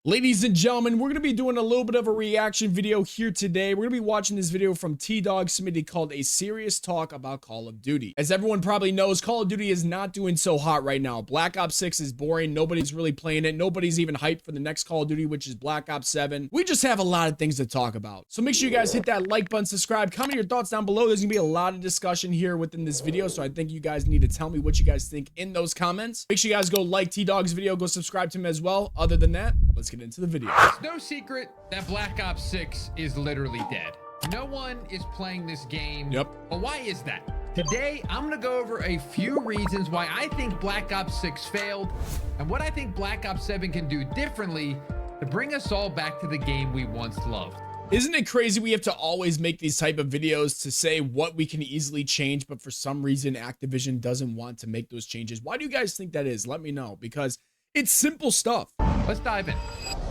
Ladies and gentlemen, we're going to be doing a little bit of a reaction video here today. We're going to be watching this video from T-Dog Smitty called A Serious Talk About Call of Duty. As everyone probably knows, Call of Duty is not doing so hot right now. Black Ops 6 is boring. Nobody's really playing it. Nobody's even hyped for the next Call of Duty, which is Black Ops 7. We just have a lot of things to talk about. So make sure you guys hit that like button, subscribe, comment your thoughts down below. There's going to be a lot of discussion here within this video, so I think you guys need to tell me what you guys think in those comments. Make sure you guys go like T-Dog's video, go subscribe to him as well. Other than that, let's get into the video. It's no secret that Black Ops 6 is literally dead. No one is playing this game. Yep. But why is that? Today, I'm going to go over a few reasons why I think Black Ops 6 failed and what I think Black Ops 7 can do differently to bring us all back to the game we once loved. Isn't it crazy we have to always make these type of videos to say what we can easily change, but for some reason Activision doesn't want to make those changes? Why do you guys think that is? Let me know, because it's simple stuff. Let's dive in.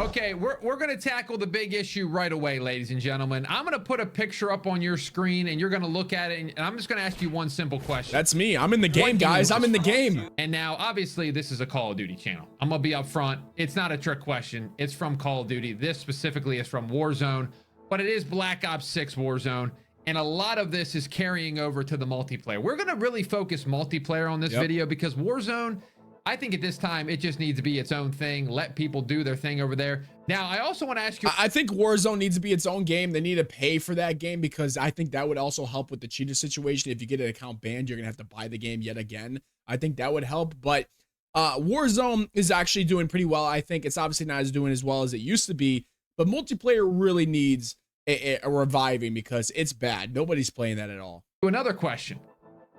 Okay, we're going to tackle the big issue right away, ladies and gentlemen. I'm going to put a picture up on your screen, and you're going to look at it, and I'm just going to ask you one simple question. That's me. I'm in the game, guys. I'm in the game. And now, obviously, this is a Call of Duty channel. I'm going to be up front. It's not a trick question. It's from Call of Duty. This specifically is from Warzone, but it is Black Ops 6 Warzone, and a lot of this is carrying over to the multiplayer. We're going to really focus multiplayer on this video because Warzone, I think at this time, it just needs to be its own thing. Let people do their thing over there. Now, I also want to ask you... I think Warzone needs to be its own game. They need to pay for that game because I think that would also help with the cheater situation. If you get an account banned, you're going to have to buy the game yet again. I think that would help. But Warzone is actually doing pretty well. I think it's obviously not as doing as well as it used to be. But multiplayer really needs a reviving because it's bad. Nobody's playing that at all. Another question.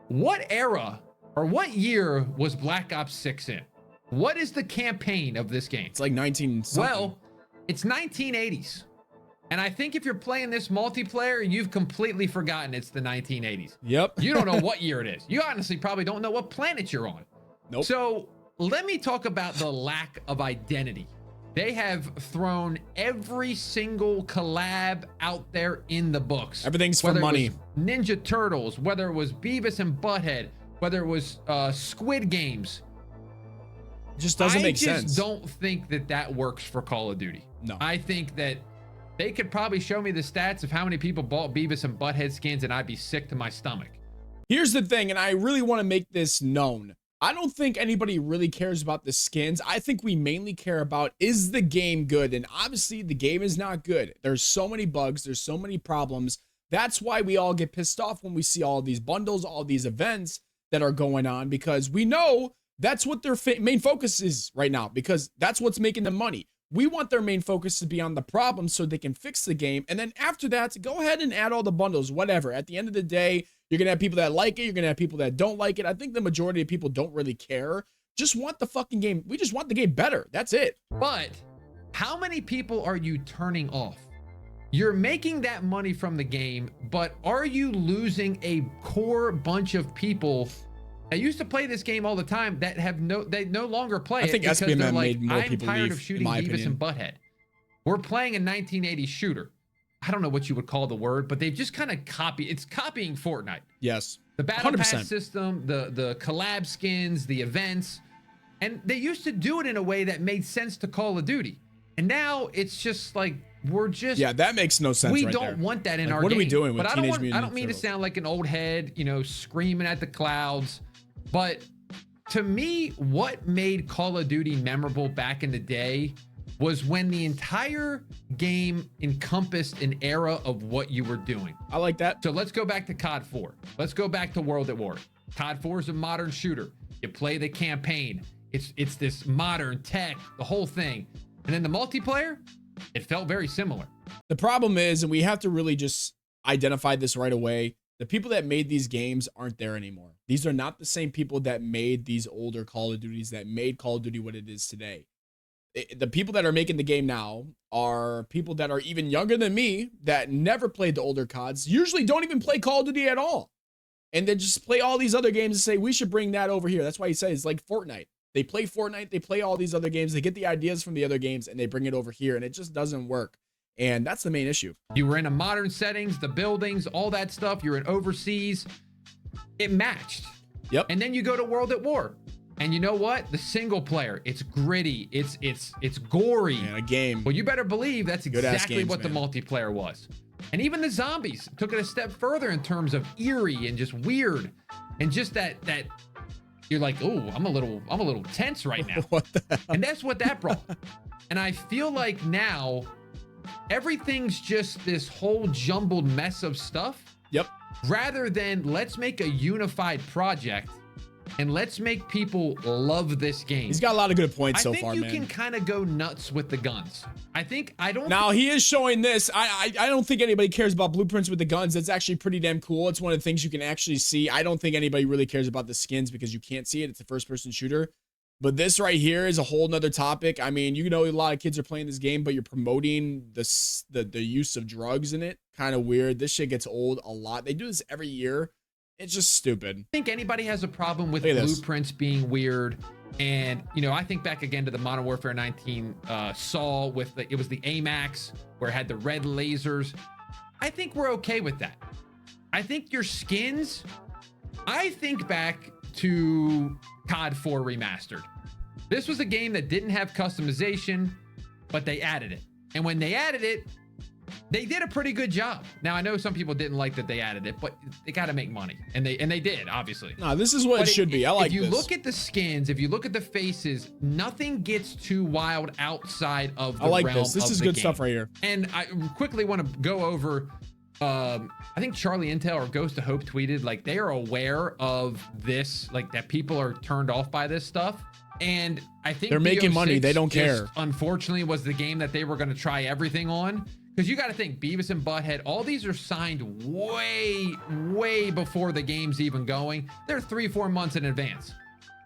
What era... or what year was Black Ops 6 in? What is the campaign of this game? It's like 19 something. Well, it's 1980s. And I think if you're playing this multiplayer, you've completely forgotten it's the 1980s. Yep. You don't know what year it is. You honestly probably don't know what planet you're on. Nope. So let me talk about the lack of identity. They have thrown every single collab out there in the books. Everything's for money. It was Ninja Turtles, whether it was Beavis and Butthead, whether it was Squid Games. It just doesn't make sense. I just don't think that that works for Call of Duty. No. I think that they could probably show me the stats of how many people bought Beavis and Butthead skins and I'd be sick to my stomach. Here's the thing, and I really want to make this known. I don't think anybody really cares about the skins. I think we mainly care about, is the game good? And obviously the game is not good. There's so many bugs. There's so many problems. That's why we all get pissed off when we see all these bundles, all these events that are going on, because we know that's what their main focus is right now, because that's what's making them money. We want their main focus to be on the problem so they can fix the game. And then after that, go ahead and add all the bundles, whatever. At the end of the day, you're going to have people that like it. You're going to have people that don't like it. I think the majority of people don't really care. Just want the fucking game. We just want the game better. That's it. But how many people are you turning off? You're making that money from the game, but are you losing a core bunch of people that used to play this game all the time that they no longer play it? I think because SBMM they're like, made more people I'm tired leave, of shooting in my Beavis opinion. and Butthead. We're playing a 1980s shooter. I don't know what you would call the word, but they've just kind of it's copying Fortnite. Yes. The battle 100%. pass system, the collab skins, the events, and they used to do it in a way that made sense to Call of Duty. And now it's just like, yeah, that makes no sense. We right don't there. want that in like, our what game. Are we doing with but Teenage I don't Mutant mean to Turtles? sound like an old head, you know, screaming at the clouds. But to me, what made Call of Duty memorable back in the day was when the entire game encompassed an era of what you were doing. I like that. So let's go back to COD 4. Let's go back to World at War. COD 4 is a modern shooter. You play the campaign. It's this modern tech, the whole thing. And then the multiplayer, it felt very similar. The problem is, and we have to really just identify this right away, the people that made these games aren't there anymore. These are not the same people that made these older Call of Duties, that made Call of Duty what it is today. The people that are making the game now are people that are even younger than me, that never played the older CODs, usually don't even play Call of Duty at all. And then just play all these other games and say, we should bring that over here. That's why he says it's like Fortnite. They play Fortnite, they play all these other games, they get the ideas from the other games, and they bring it over here, and it just doesn't work. And that's the main issue. You were in a modern settings, the buildings, all that stuff. You're in overseas. It matched. Yep. And then you go to World at War. And you know what? The single player, it's gritty, it's gory. Yeah, a game. Well, you better believe that's exactly games, what man. the multiplayer was. And even the zombies took it a step further in terms of eerie and just weird, and just that you're like, oh, I'm a little tense right now. What the hell? And that's what that brought. And I feel like now everything's just this whole jumbled mess of stuff. Yep. Rather than let's make a unified project and let's make people love this game. He's got a lot of good points so I far, think man. you can kind of go nuts with the guns. Now he is showing this. I don't think anybody cares about blueprints with the guns. That's actually pretty damn cool. It's one of the things you can actually see. I don't think anybody really cares about the skins because you can't see it. It's a first-person shooter. But this right here is a whole nother topic. I mean, you know, a lot of kids are playing this game, but you're promoting the use of drugs in it. Kind of weird. This shit gets old a lot. They do this every year. It's just stupid. I think anybody has a problem with Look at this. blueprints being weird. And, you know, I think back again to the Modern Warfare 19 Saw with it was the AMAX where it had the red lasers. I think we're okay with that. I think your skins, I think back to COD 4 Remastered. This was a game that didn't have customization, but they added it. And when they added it, they did a pretty good job. Now, I know some people didn't like that they added it, but they got to make money. And they did, obviously. No, this is what it should be. I like this. If you look at the skins, if you look at the faces, nothing gets too wild outside of the realm of the game. I like this. This is good stuff right here. And I quickly want to go over, I think Charlie Intel or Ghost of Hope tweeted, like, they are aware of this, like, that people are turned off by this stuff. And I think they're making money. They don't just, care. Unfortunately, was the game that they were going to try everything on. Because you got to think, Beavis and Butthead, all these are signed way before the game's even going. They're 3-4 months in advance.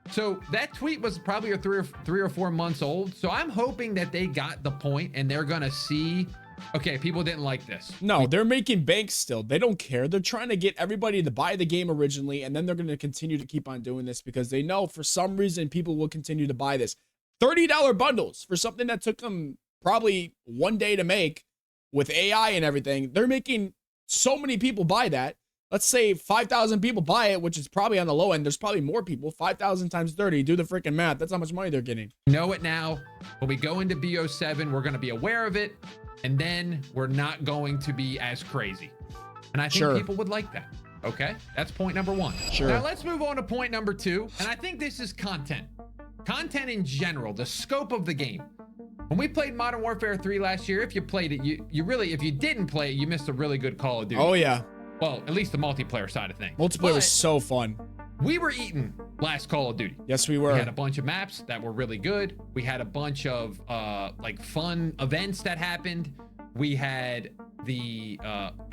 So that tweet was probably a three or 4 months old. So I'm hoping that they got the point and they're going to see, okay, people didn't like this. No, they're making banks still. They don't care. They're trying to get everybody to buy the game originally, and then they're going to continue to keep on doing this because they know for some reason people will continue to buy this. $30 bundles for something that took them probably 1 day to make with AI and everything. They're making so many people buy that. Let's say 5,000 people buy it, which is probably on the low end. There's probably more people. 5,000 times 30. Do the freaking math. That's how much money they're getting. Know it now. When we go into BO7, we're going to be aware of it. And then we're not going to be as crazy. And I think people would like that. Okay, that's point number one. Sure. Now let's move on to point number two. And I think this is content. Content in general, the scope of the game. When we played Modern Warfare 3 last year, if you played it, you really, if you didn't play it, you missed a really good Call of Duty. Oh, yeah. Well, at least the multiplayer side of things. Multiplayer was so fun. We were eating last Call of Duty. Yes, we were. We had a bunch of maps that were really good. We had a bunch of like fun events that happened. We had the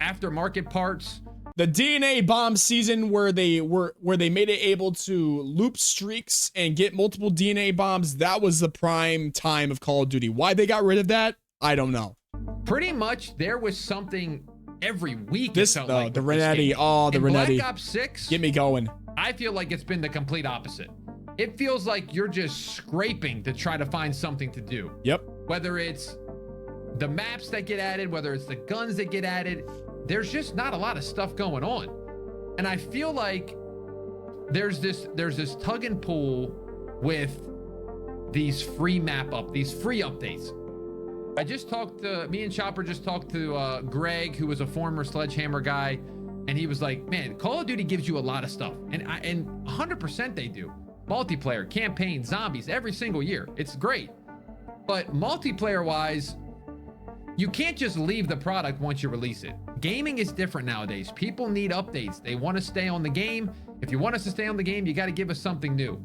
aftermarket parts. The DNA bomb season where they made it able to loop streaks and get multiple DNA bombs. That was the prime time of Call of Duty. Why they got rid of that, I don't know. Pretty much there was something every week. This the Renetti. Oh, the Renetti. Black Ops 6. Get me going. I feel like it's been the complete opposite. It feels like you're just scraping to try to find something to do. Yep. Whether it's the maps that get added, whether it's the guns that get added, there's just not a lot of stuff going on. And I feel like there's this tug and pull with these free updates. I just talked to, me and Chopper just talked to Greg, who was a former Sledgehammer guy, and he was like, man, Call of Duty gives you a lot of stuff. And 100% they do. Multiplayer, campaign, zombies, every single year. It's great. But multiplayer wise, you can't just leave the product once you release it. Gaming is different nowadays. People need updates. They want to stay on the game. If you want us to stay on the game, you got to give us something new.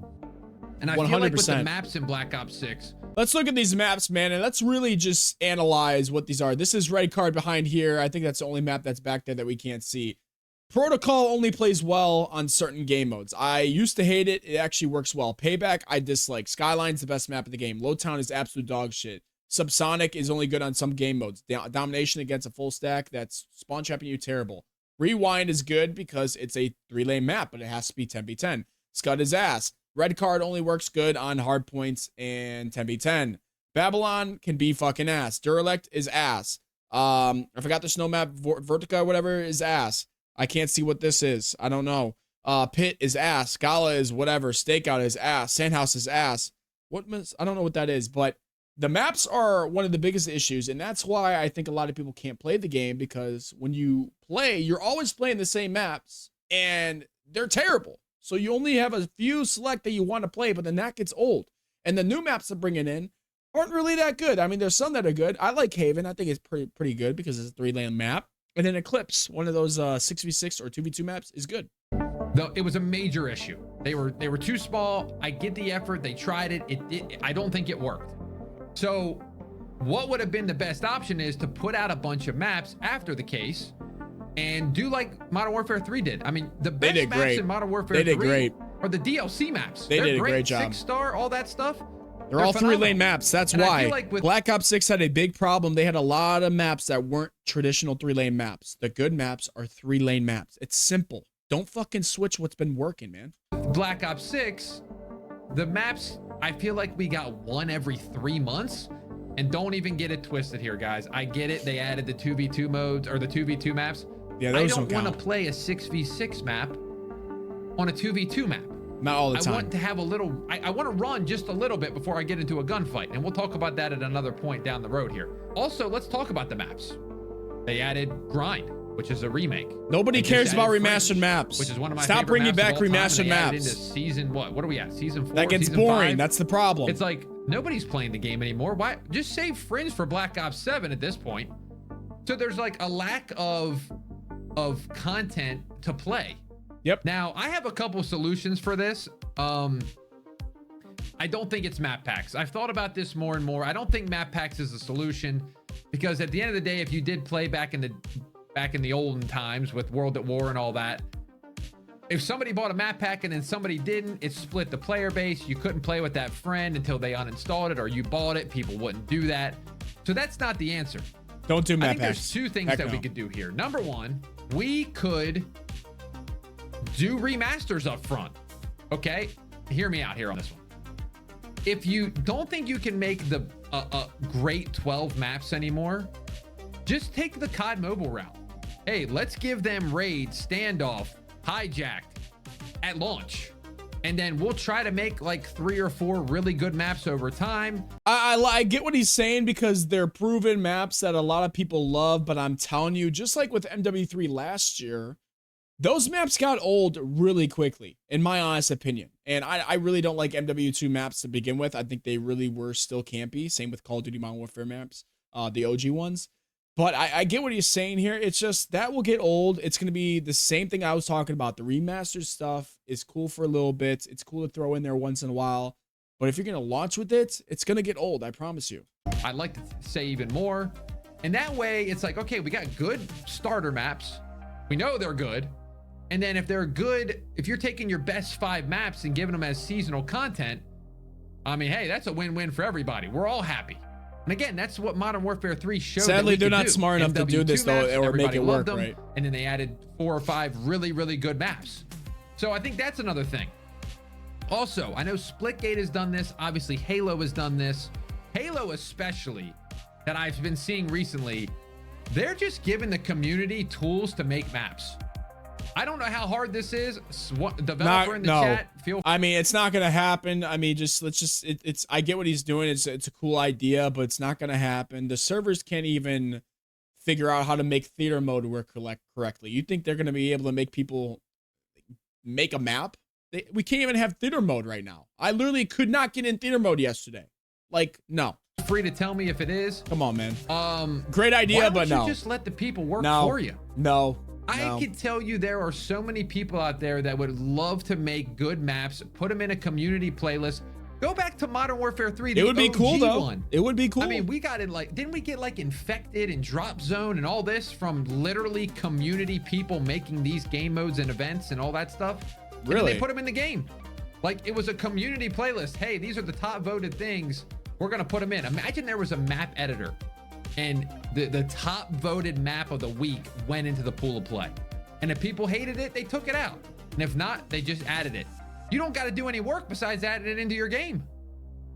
And I 100%. Feel like with the maps in Black Ops 6. Let's look at these maps, man, and let's really just analyze what these are. This is red card behind here. I think that's the only map that's back there that we can't see. Protocol only plays well on certain game modes. I used to hate it. It actually works well. Payback, I dislike. Skyline's the best map of the game. Lowtown is absolute dog shit. Subsonic is only good on some game modes. Domination against a full stack, that's spawn trapping you, terrible. Rewind is good because it's a 3-lane map, but it has to be 10v10. Scud is ass. Red card only works good on hard points and 10v10. Babylon can be fucking ass. Derelict is ass. I forgot the snow map. Vertica or whatever is ass. I can't see what this is. I don't know. Pit is ass. Gala is whatever. Stakeout is ass. Sandhouse is ass. I don't know what that is, but the maps are one of the biggest issues, and that's why I think a lot of people can't play the game, because when you play, you're always playing the same maps, and they're terrible. So you only have a few select that you want to play, but then that gets old. And the new maps they're bringing in aren't really that good. I mean, there's some that are good. I like Haven. I think it's pretty good because it's a 3-lane map. And then Eclipse, one of those 6v6 or 2v2 maps, is good. Though it was a major issue. They were too small. I get the effort. They tried it. I don't think it worked. So what would have been the best option is to put out a bunch of maps after the case and do like Modern Warfare 3 did. I mean, the best maps great. in Modern Warfare 3 are the DLC maps. They're did a great job. 6-star, all that stuff. They're all phenomenal. 3-lane maps. That's And why. I feel like with Black Ops 6 had a big problem. They had a lot of maps that weren't traditional 3-lane maps. The good maps are 3-lane maps. It's simple. Don't fucking switch what's been working, man. Black Ops 6, the maps, I feel like we got one every 3 months. And don't even get it twisted here, guys. I get it. They added the 2v2 modes or the 2v2 maps. Yeah, those I don't want to count. play a 6v6 map on a 2v2 map. Not all the time. I want to have a little, I want to run just a little bit before I get into a gunfight. And we'll talk about that at another point down the road here. Also, let's talk about the maps. They added Grind, which is a remake. Nobody cares about remastered maps. Which is one of my Stop favorite bringing maps back of all time, remastered and they added maps. into season, what are we at? Season 4? That gets season boring. 5? That's the problem. It's like nobody's playing the game anymore. Why just save Fringe for Black Ops 7 at this point? So there's like a lack of content to play. Yep. Now I have a couple solutions for this. I don't think it's map packs. I've thought about this more and more. I don't think map packs is the solution, because at the end of the day, if you did play back in the olden times with World at War and all that, if somebody bought a map pack and then somebody didn't, it split the player base. You couldn't play with that friend until they uninstalled it, or you bought it. People wouldn't do that. So that's not the answer. Don't do map I think packs. there's two things Heck that no. we could do here. Number one, we could do remasters up front. Okay, hear me out here on this one. If you don't think you can make the great 12 maps anymore, just take the COD mobile route. Hey, let's give them raid, standoff, hijacked at launch, and then we'll try to make like 3 or 4 really good maps over time. I get what he's saying, because they're proven maps that a lot of people love, but I'm telling you, just like with MW3 last year, those maps got old really quickly, in my honest opinion. And I really don't like MW2 maps to begin with. I think they really were still campy. Same with Call of Duty Modern Warfare maps, the OG ones. But I get what he's saying here. It's just that will get old. It's going to be the same thing I was talking about. The remastered stuff is cool for a little bit. It's cool to throw in there once in a while. But if you're going to launch with it, it's going to get old. I promise you. I'd like to say even more. And that way, it's like, okay, we got good starter maps. We know they're good. And then if they're good, if you're taking your best 5 maps and giving them as seasonal content, I mean, hey, that's a win-win for everybody. We're all happy. And again, that's what Modern Warfare 3 showed. Sadly, they're not smart enough to do this, though, or make it work, right? And then they added 4 or 5 really, really good maps. So I think that's another thing. Also, I know Splitgate has done this. Obviously, Halo has done this. Halo especially, that I've been seeing recently, they're just giving the community tools to make maps. I don't know how hard this is. Developer in the chat, I mean, it's not gonna happen. I mean, it's I get what he's doing. It's a cool idea, but it's not gonna happen. The servers can't even figure out how to make theater mode work correctly. You think they're gonna be able to make people make a map? We can't even have theater mode right now. I literally could not get in theater mode yesterday. Like, no. Free to tell me if it is. Come on, man. Great idea, but no. Just let the people work for you. No. I can tell you there are so many people out there that would love to make good maps, put them in a community playlist. Go back to Modern Warfare 3. It would be cool, though. It would be cool. I mean, we got it like, didn't we get like Infected and Drop Zone and all this from literally community people making these game modes and events and all that stuff? Really? And they put them in the game. Like, it was a community playlist. Hey, these are the top voted things. We're going to put them in. Imagine there was a map editor and the top voted map of the week went into the pool of play. And if people hated it, they took it out. And if not, they just added it. You don't got to do any work besides adding it into your game.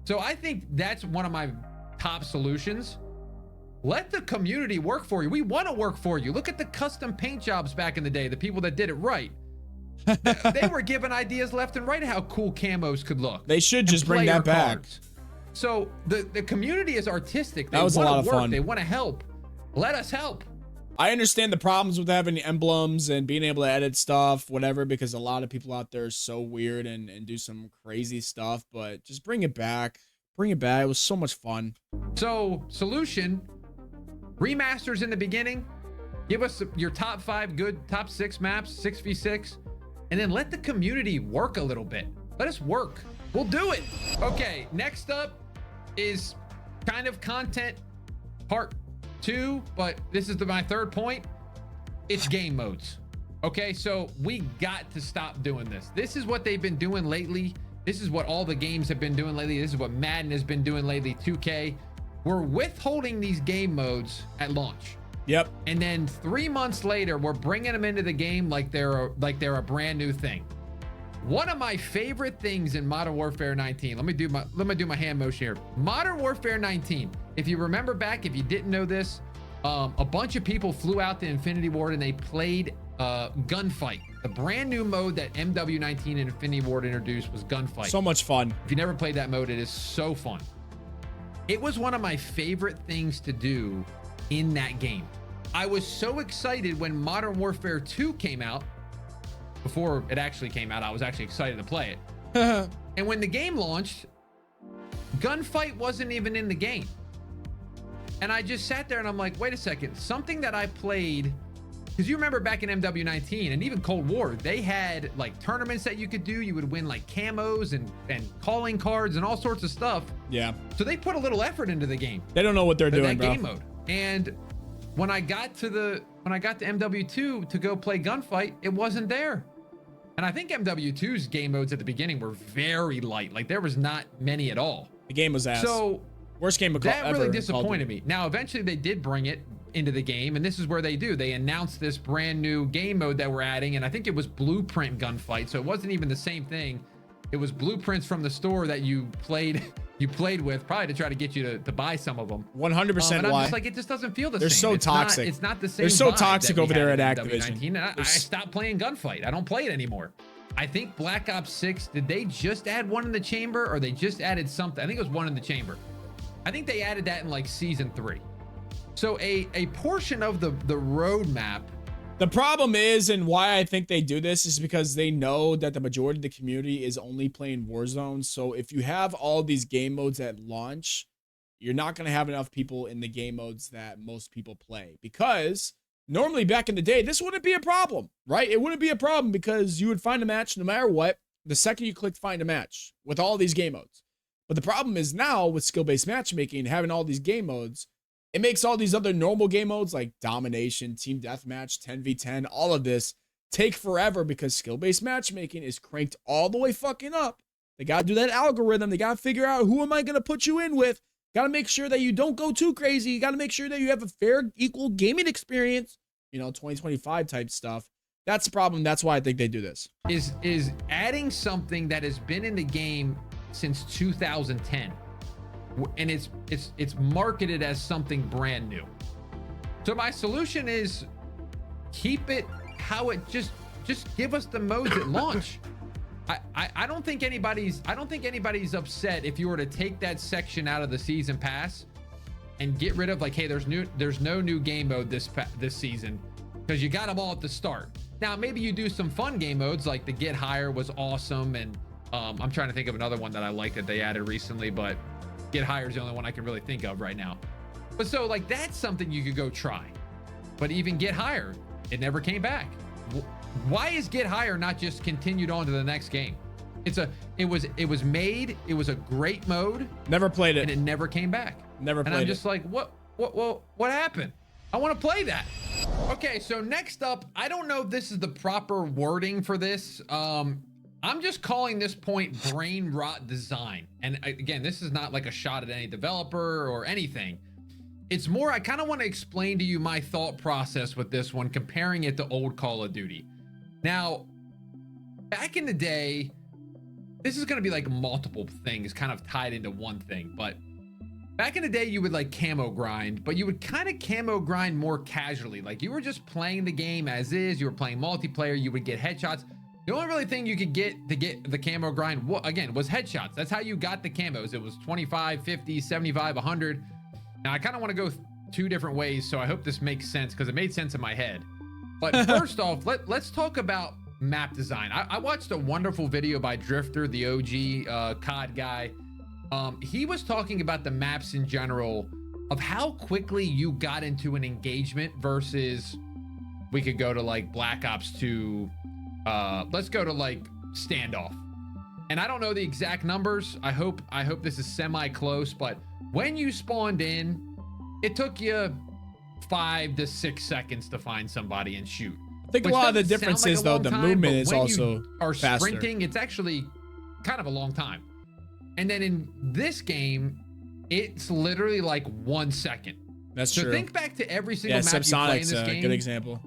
So I think that's one of my top solutions. Let the community work for you. We want to work for you. Look at the custom paint jobs back in the day, the people that did it right. They were giving ideas left and right of how cool camos could look. They should and just bring that player back. cards. So the community is artistic. They That was a lot of work. fun. They want to help. Let us help. I understand the problems with having emblems and being able to edit stuff, whatever, because a lot of people out there are so weird and do some crazy stuff, but just bring it back. Bring it back. It was so much fun. So solution, remasters in the beginning. Give us your top 5 good, top 6 maps, 6v6, and then let the community work a little bit. Let us work. We'll do it. Okay, next up is kind of content part 2, but this is my third point. It's game modes. Okay, so we got to stop doing this. This is what they've been doing lately. This is what all the games have been doing lately. This is what Madden has been doing lately, 2K. We're withholding these game modes at launch. Yep. And then 3 months later, we're bringing them into the game like they're a brand new thing. One of my favorite things in Modern Warfare 19. Let me do my hand motion here. Modern Warfare 19. If you remember back, if you didn't know this, a bunch of people flew out to Infinity Ward and they played Gunfight. The brand new mode that MW19 and Infinity Ward introduced was Gunfight. So much fun. If you never played that mode, it is so fun. It was one of my favorite things to do in that game. I was so excited when Modern Warfare 2 came out. Before it actually came out, I was actually excited to play it. And when the game launched, Gunfight wasn't even in the game. And I just sat there and I'm like, wait a second, something that I played, because you remember back in MW19 and even Cold War, they had like tournaments that you could do. You would win like camos and calling cards and all sorts of stuff. Yeah. So they put a little effort into the game. They don't know what they're doing, that bro. game mode. And when I got to MW2 to go play Gunfight, it wasn't there. And I think MW2's game modes at the beginning were very light. Like there was not many at all. The game was ass. So worst game of that ever. really disappointed me. Now, eventually they did bring it into the game, and this is where they do. They announced this brand new game mode that we're adding, and I think it was Blueprint Gunfight. So it wasn't even the same thing. It was blueprints from the store that you played with, probably to try to get you to buy some of them. 100% and I'm why. just like, it just doesn't feel the They're same. so toxic. It's not the same. They're so vibe toxic that we over there had at in Activision. W19, and I stopped playing Gunfight. I don't play it anymore. I think Black Ops 6, did they just add one in the chamber, or they just added something? I think it was one in the chamber. I think they added that in like season 3. So a portion of the roadmap. The problem is, and why I think they do this, is because they know that the majority of the community is only playing Warzone. So if you have all these game modes at launch, you're not going to have enough people in the game modes that most people play. Because normally back in the day, this wouldn't be a problem, right? It wouldn't be a problem because you would find a match no matter what, the second you click find a match with all these game modes. But the problem is now with skill-based matchmaking, having all these game modes, it makes all these other normal game modes like Domination, Team Deathmatch, 10v10, all of this take forever because skill-based matchmaking is cranked all the way fucking up. They got to do that algorithm. They got to figure out who am I going to put you in with. Got to make sure that you don't go too crazy. You got to make sure that you have a fair, equal gaming experience. 2025 type stuff. That's the problem. That's why I think they do this. Is adding something that has been in the game since 2010. And it's marketed as something brand new. So my solution is keep it how it just give us the modes at launch. I don't think anybody's upset if you were to take that section out of the season pass and get rid of like, hey, there's no new game mode this season because you got them all at the start. Now maybe you do some fun game modes like the Get Higher was awesome, and I'm trying to think of another one that I like that they added recently, but Get Higher is the only one I can really think of right now. But so like that's something you could go try. But even Get Higher, it never came back. Why is Get Higher not just continued on to the next game? It was made, it was a great mode. Never played it. And it never came back. Never played it. And I'm just like, what happened? I want to play that. Okay, so next up, I don't know if this is the proper wording for this. I'm just calling this point brain rot design. And again, this is not like a shot at any developer or anything. It's more, I kind of want to explain to you my thought process with this one, comparing it to old Call of Duty. Now, back in the day, this is going to be like multiple things kind of tied into one thing, but back in the day, you would like camo grind, but you would kind of camo grind more casually. Like you were just playing the game as is, you were playing multiplayer, you would get headshots. The only really thing you could get to get the camo grind, again, was headshots. That's how you got the camos. It was 25, 50, 75, 100. Now, I kind of want to go two different ways, so I hope this makes sense because it made sense in my head. But first off, let's talk about map design. I watched a wonderful video by Drifter, the OG COD guy. He was talking about the maps in general of how quickly you got into an engagement versus we could go to like Black Ops 2. Let's go to like standoff. And I don't know the exact numbers. I hope this is semi close, but when you spawned in, it took you 5 to 6 seconds to find somebody and shoot. I think a lot of the difference is though the movement is also faster. Sprinting, it's actually kind of a long time. And then in this game, it's literally like 1 second. That's true. So think back to every single map you play in this game. Good example.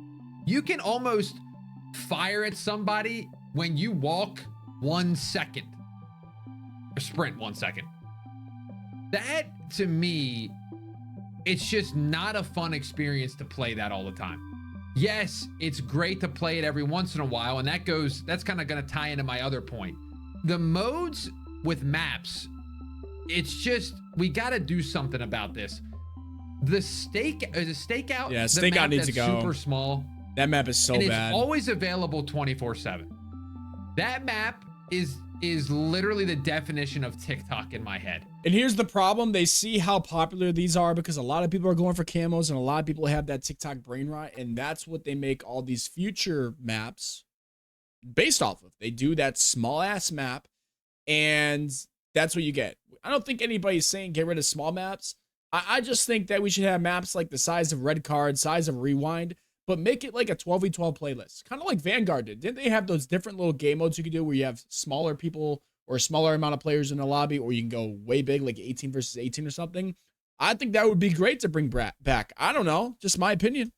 You can almost fire at somebody when you walk 1 second or sprint 1 second. That to me, it's just not a fun experience to play that all the time. Yes, it's great to play it every once in a while, and that's kind of going to tie into my other point. The modes with maps, it's just, we got to do something about this. The stakeout. Yeah, stakeout needs to go. Super small. That map is so bad. It's always available 24/7. That map is literally the definition of TikTok in my head. And here's the problem. They see how popular these are because a lot of people are going for camos and a lot of people have that TikTok brain rot. And that's what they make all these future maps based off of. They do that small ass map and that's what you get. I don't think anybody's saying get rid of small maps. I just think that we should have maps like the size of Red Card, size of Rewind, but make it like a 12v12 playlist. Kind of like Vanguard did. Didn't they have those different little game modes you could do where you have smaller people or a smaller amount of players in a lobby, or you can go way big, like 18 versus 18 or something? I think that would be great to bring back. I don't know. Just my opinion.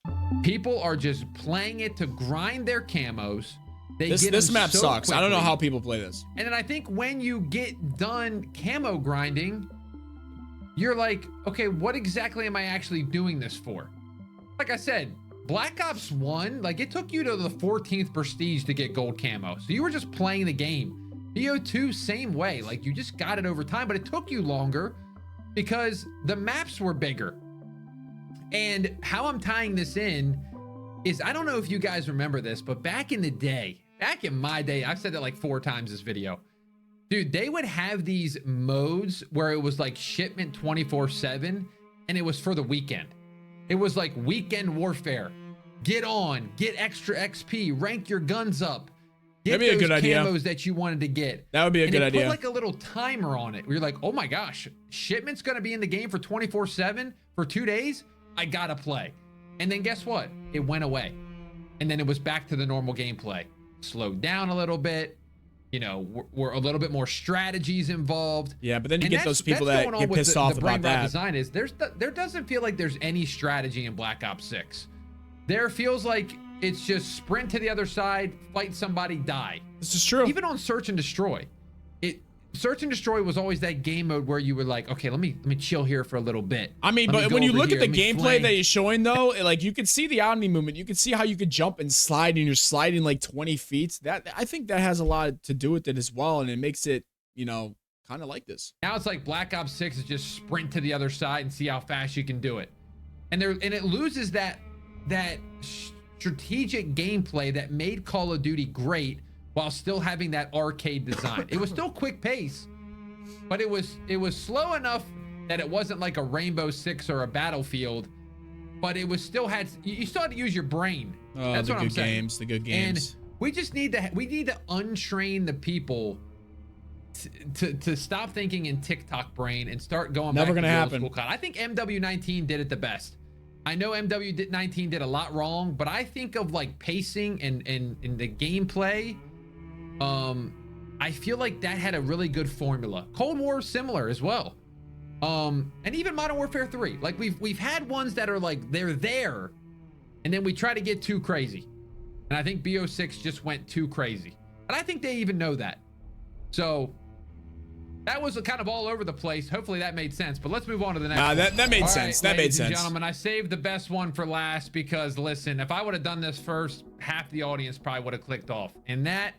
People are just playing it to grind their camos. This map so sucks. quickly. I don't know how people play this. And then I think when you get done camo grinding, you're like, okay, what exactly am I actually doing this for? Like I said, Black Ops 1, like it took you to the 14th prestige to get gold camo. So you were just playing the game. BO2, same way. Like you just got it over time, but it took you longer because the maps were bigger. And how I'm tying this in is, I don't know if you guys remember this, but back in the day, back in my day, I've said that like 4 times this video. Dude, they would have these modes where it was like shipment 24/7 and it was for the weekend. It was like weekend warfare. Get on, get extra XP, rank your guns up. Get That'd be a good idea. Camos that you wanted to get. That would be a good idea. Put like a little timer on it where you're like, oh my gosh, shipment's gonna be in the game for 24/7 for 2 days. I gotta play. And then guess what? It went away. And then it was back to the normal gameplay. Slowed down a little bit. You know, we're a little bit more strategies involved. Yeah, but then you get those people that get pissed off about that. Design is there doesn't feel like there's any strategy in Black Ops 6. There feels like it's just sprint to the other side, fight somebody, die. This is true. Even on Search and Destroy, Search and Destroy was always that game mode where you were like, okay, let me chill here for a little bit. I mean, but when you look at the gameplay that he's showing though, like you can see the Omni movement. You can see how you could jump and slide, and you're sliding like 20 feet. That, I think that has a lot to do with it as well, and it makes it, you know, kind of like this. Now it's like Black Ops 6 is just sprint to the other side and see how fast you can do it. And it loses that strategic gameplay that made Call of Duty great while still having that arcade design. It was still quick pace, but it was slow enough that it wasn't like a Rainbow Six or a Battlefield, but it was still you still had to use your brain. Oh, that's what I'm saying. The good games. And we just need to untrain the people to stop thinking in TikTok brain and start going Never back gonna to the happen. old school COD. I think MW19 did it the best. I know MW19 did a lot wrong, but I think of like pacing and the gameplay. I feel like that had a really good formula. Cold War similar as well. And even Modern Warfare 3. Like we've had ones that are like they're there, and then we try to get too crazy. And I think BO6 just went too crazy. And I think they even know that. So that was kind of all over the place. Hopefully that made sense. But let's move on to the next one. That made sense. That made sense. Gentlemen, I saved the best one for last because listen, if I would have done this first, half the audience probably would have clicked off. And that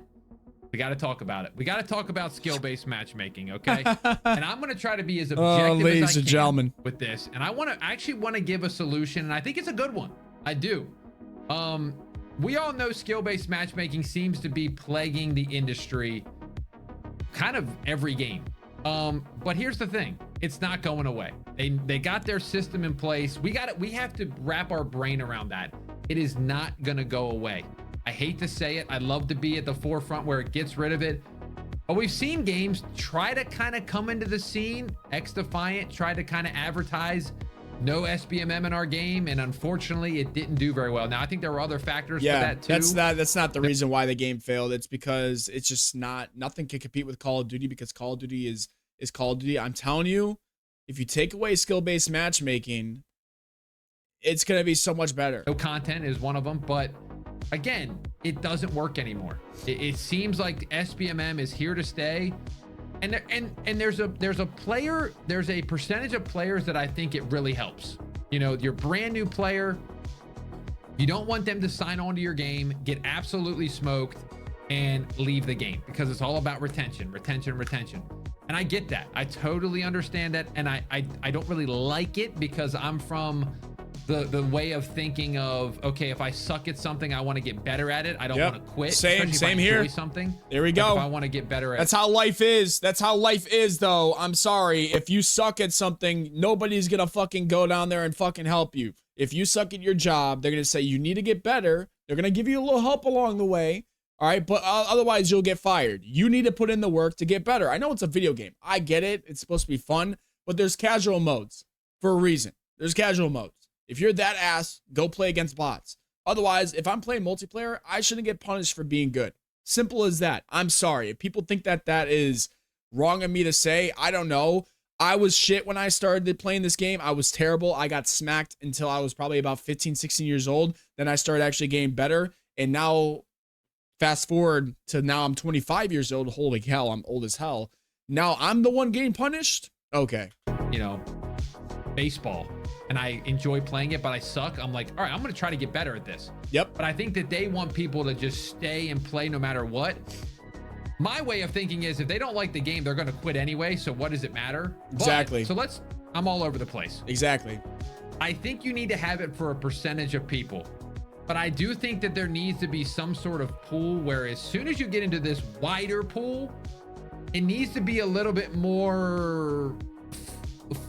We got to talk about it. We got to talk about skill-based matchmaking, okay? And I'm going to try to be as objective ladies as I and can gentlemen. with this. And I actually want to give a solution, and I think it's a good one. I do. We all know skill-based matchmaking seems to be plaguing the industry kind of every game. But here's the thing. It's not going away. They got their system in place. We have to wrap our brain around that. It is not going to go away. I hate to say it. I'd love to be at the forefront where it gets rid of it. But we've seen games try to kind of come into the scene. X-Defiant tried to kind of advertise no SBMM in our game, and unfortunately it didn't do very well. Now I think there were other factors for that too. That's not the reason why the game failed. It's because it's just nothing can compete with Call of Duty, because Call of Duty is Call of Duty. I'm telling you, if you take away skill-based matchmaking, it's going to be so much better. No content is one of them, but again, it doesn't work anymore. It seems like SBMM is here to stay. And there's a percentage of players that I think it really helps. You know, your brand new player, you don't want them to sign on to your game, get absolutely smoked, and leave the game, because it's all about retention. And I get that. I totally understand that. And I don't really like it, because I'm from the way of thinking of, okay, if I suck at something, I want to get better at it. I don't want to quit. Same here. Something. There we go. If I want to get better at That's how life is. That's how life is, though. I'm sorry. If you suck at something, nobody's going to fucking go down there and fucking help you. If you suck at your job, they're going to say you need to get better. They're going to give you a little help along the way. All right. But otherwise, you'll get fired. You need to put in the work to get better. I know it's a video game. I get it. It's supposed to be fun. But there's casual modes for a reason. There's casual modes. If you're that ass, go play against bots. Otherwise, if I'm playing multiplayer, I shouldn't get punished for being good. Simple as that. I'm sorry. If people think that that is wrong of me to say, I don't know. I was shit when I started playing this game. I was terrible. I got smacked until I was probably about 15, 16 years old. Then I started actually getting better. And now, fast forward to now I'm 25 years old. Holy hell, I'm old as hell. Now I'm the one getting punished? Okay. You know, baseball. And I enjoy playing it, but I suck. I'm like, all right, I'm going to try to get better at this. Yep. But I think that they want people to just stay and play no matter what. My way of thinking is, if they don't like the game, they're going to quit anyway. So what does it matter? Exactly. I'm all over the place. Exactly. I think you need to have it for a percentage of people. But I do think that there needs to be some sort of pool where, as soon as you get into this wider pool, it needs to be a little bit more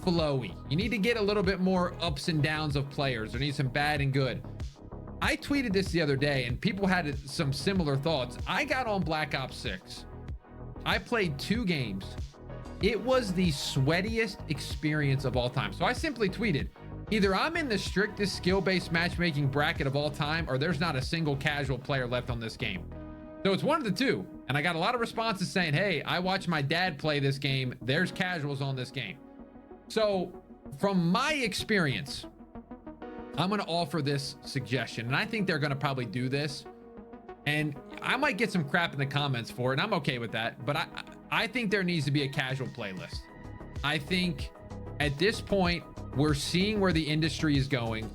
flowy. You need to get a little bit more ups and downs of players. There needs some bad and good. I tweeted this the other day and people had some similar thoughts. I got on Black Ops 6. I played 2 games. It was the sweatiest experience of all time. So I simply tweeted, either I'm in the strictest skill-based matchmaking bracket of all time, or there's not a single casual player left on this game. So it's one of the two. And I got a lot of responses saying, hey, I watched my dad play this game. There's casuals on this game. So from my experience, I'm going to offer this suggestion, and I think they're going to probably do this, and I might get some crap in the comments for it, and I'm okay with that. But I think there needs to be a casual playlist. I think at this point, we're seeing where the industry is going.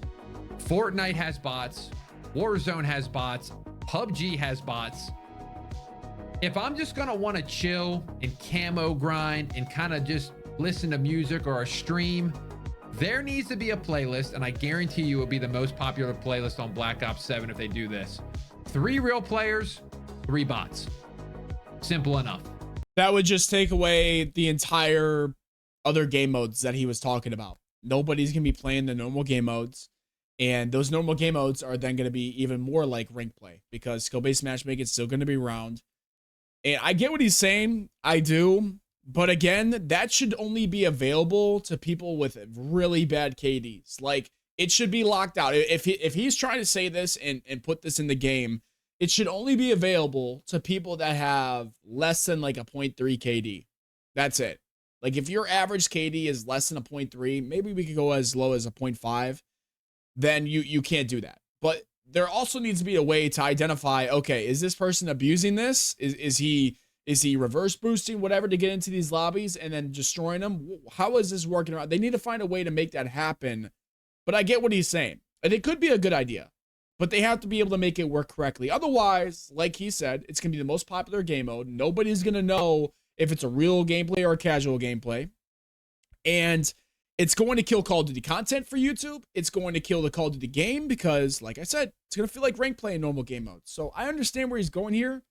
Fortnite has bots. Warzone has bots. PUBG has bots. If I'm just going to want to chill and camo grind and kind of just listen to music or a stream, there needs to be a playlist, and I guarantee you it will be the most popular playlist on Black Ops 7 if they do this. 3 real players, 3 bots. Simple enough. That would just take away the entire other game modes that he was talking about. Nobody's going to be playing the normal game modes, and those normal game modes are then going to be even more like rank play, because skill-based matchmaking is still going to be around. And I get what he's saying. I do. But again, that should only be available to people with really bad KDs. Like, it should be locked out. If he's trying to say this and put this in the game, it should only be available to people that have less than like a 0.3 KD. That's it. Like, if your average KD is less than a 0.3, maybe we could go as low as a 0.5, then you can't do that. But there also needs to be a way to identify, okay, is this person abusing this? Is he reverse boosting whatever to get into these lobbies and then destroying them? How is this working around? They need to find a way to make that happen. But I get what he's saying. And it could be a good idea. but they have to be able to make it work correctly. Otherwise, like he said, it's going to be the most popular game mode. Nobody's going to know if it's a real gameplay or a casual gameplay. And it's going to kill Call of Duty content for YouTube. It's going to kill the Call of Duty game because, like I said, it's going to feel like rank play in normal game mode. So I understand where he's going here,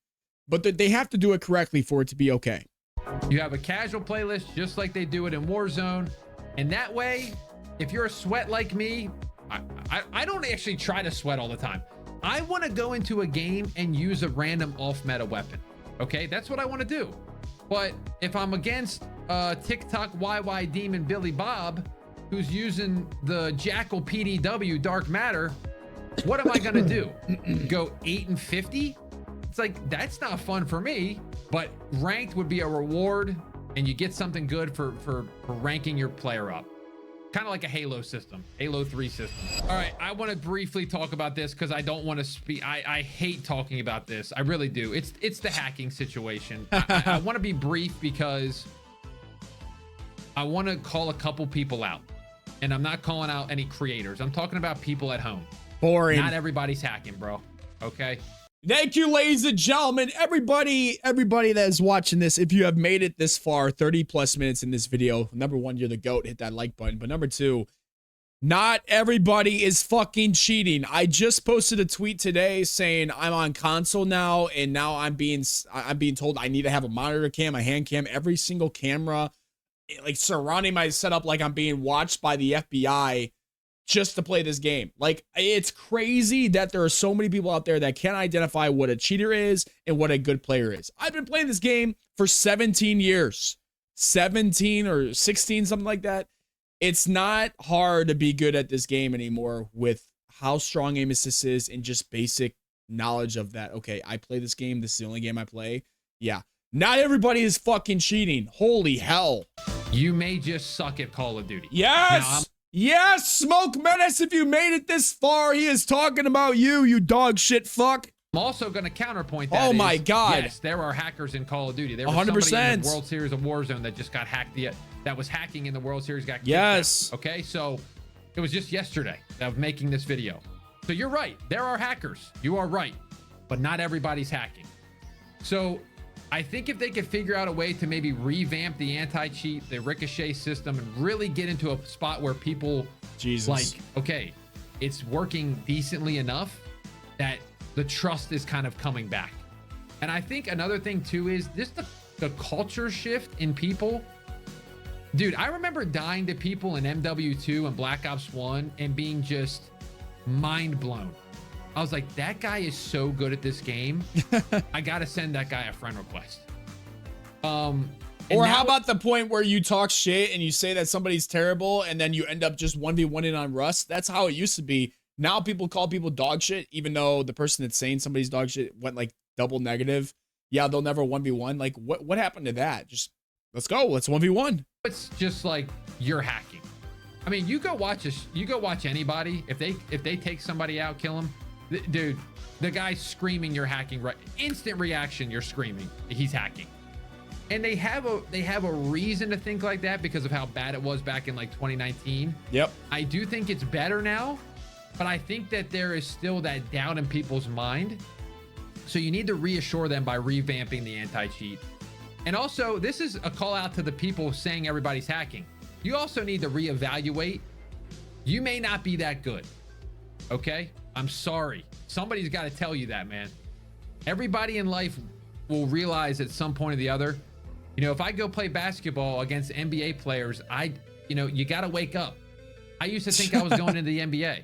but they have to do it correctly for it to be okay. You have a casual playlist just like they do it in Warzone. And that way, if you're a sweat like me, I don't actually try to sweat all the time. I want to go into a game and use a random off-meta weapon. Okay, that's what I want to do. But if I'm against TikTok YY Demon Billy Bob, who's using the Jackal PDW Dark Matter, what am I gonna do? Go 8 and 50? It's like, that's not fun for me. But ranked would be a reward, and you get something good for ranking your player up. Kind of like a Halo system, Halo 3 system. All right, I want to briefly talk about this because I don't want to speak. I hate talking about this. I really do. It's the hacking situation. I want to be brief because I want to call a couple people out, and I'm not calling out any creators. I'm talking about people at home. Boring. Not everybody's hacking, bro. Okay. Thank you, ladies and gentlemen. Everybody that is watching this, if you have made it this far, 30 plus minutes in this video, number one, you're the GOAT, hit that like button. But number two, not everybody is fucking cheating. I just posted a tweet today saying I'm on console now, and now I'm being told I need to have a monitor cam, a hand cam, every single camera, like surrounding my setup like I'm being watched by the FBI just to play this game. Like, it's crazy that there are so many people out there that can't identify what a cheater is and what a good player is. I've been playing this game for 17 years, 17 or 16, something like that. It's not hard to be good at this game anymore with how strong aim assist is and just basic knowledge of that. Okay, I play this game. This is the only game I play. Yeah. Not everybody is fucking cheating. Holy hell. You may just suck at Call of Duty. Yes. Yes, Smoke Menace, if you made it this far, he is talking about you, you dog shit fuck. I'm also going to counterpoint that. Oh my God. Yes, there are hackers in Call of Duty. There was 100%. somebody in the World Series of Warzone that just got hacked. That was hacking in the World Series, got kicked yes. out. Okay, so it was just yesterday of making this video. So you're right. There are hackers. You are right. But not everybody's hacking. So I think if they could figure out a way to maybe revamp the anti-cheat, the ricochet system, and really get into a spot where people like, okay, it's working decently enough that the trust is kind of coming back. And I think another thing too is just the culture shift in people. Dude, I remember dying to people in MW2 and Black Ops 1 and being just mind blown. I was like, that guy is so good at this game. I got to send that guy a friend request. Or how about the point where you talk shit and you say that somebody's terrible and then you end up just 1v1ing on Rust? That's how it used to be. Now people call people dog shit, even though the person that's saying somebody's dog shit went like double negative. Yeah, they'll never 1v1. Like, what happened to that? Just, let's go. Let's 1v1. It's just like you're hacking. I mean, you go watch anybody. If they take somebody out, kill them. Dude, the guy's screaming, you're hacking, right? Instant reaction, you're screaming, he's hacking. And they have a reason to think like that because of how bad it was back in like 2019. Yep. I do think it's better now, but I think that there is still that doubt in people's mind. So you need to reassure them by revamping the anti-cheat. And also, this is a call out to the people saying everybody's hacking. You also need to reevaluate. You may not be that good. Okay? I'm sorry. Somebody's got to tell you that, man. Everybody in life will realize at some point or the other, you know, if I go play basketball against NBA players, you got to wake up. I used to think I was going into the NBA.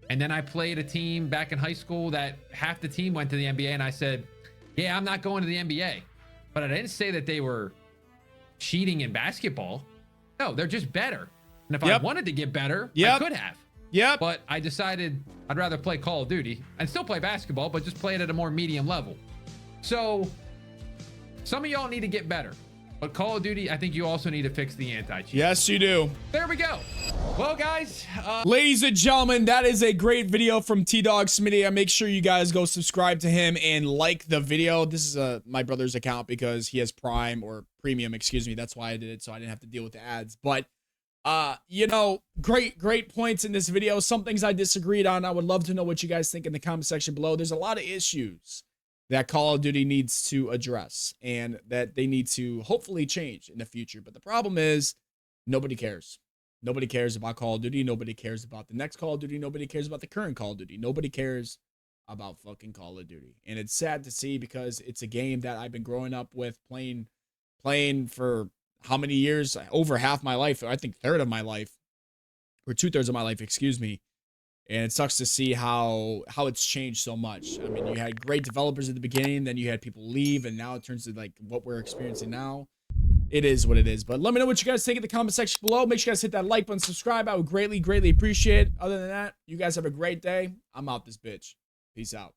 And then I played a team back in high school that half the team went to the NBA. And I said, yeah, I'm not going to the NBA. But I didn't say that they were cheating in basketball. No, they're just better. And if I wanted to get better, I could have. Yeah. But I decided I'd rather play Call of Duty and still play basketball, but just play it at a more medium level. So some of y'all need to get better. But Call of Duty, I think you also need to fix the anti-cheat. Yes, you do. There we go. Well, guys. Ladies and gentlemen, that is a great video from T-Dog Smitty. Make sure you guys go subscribe to him and like the video. This is my brother's account because he has Prime or Premium, excuse me. That's why I did it, so I didn't have to deal with the ads. But You know, great points in this video. Some things I disagreed on. I would love to know what you guys think in the comment section below. There's a lot of issues that Call of Duty needs to address and that they need to hopefully change in the future. But the problem is nobody cares. Nobody cares about Call of Duty. Nobody cares about the next Call of Duty. Nobody cares about the current Call of Duty. Nobody cares about fucking Call of Duty. And it's sad to see because it's a game that I've been growing up with playing for how many years? Over half my life. I think third of my life, or 2/3 of my life, excuse me. And it sucks to see how it's changed so much. I mean, you had great developers at the beginning, then you had people leave, and now it turns to like what we're experiencing now. It is what it is. But let me know what you guys think in the comment section below. Make sure you guys hit that like button, subscribe. I would greatly appreciate it. Other than that, you guys have a great day. I'm out this bitch. Peace out.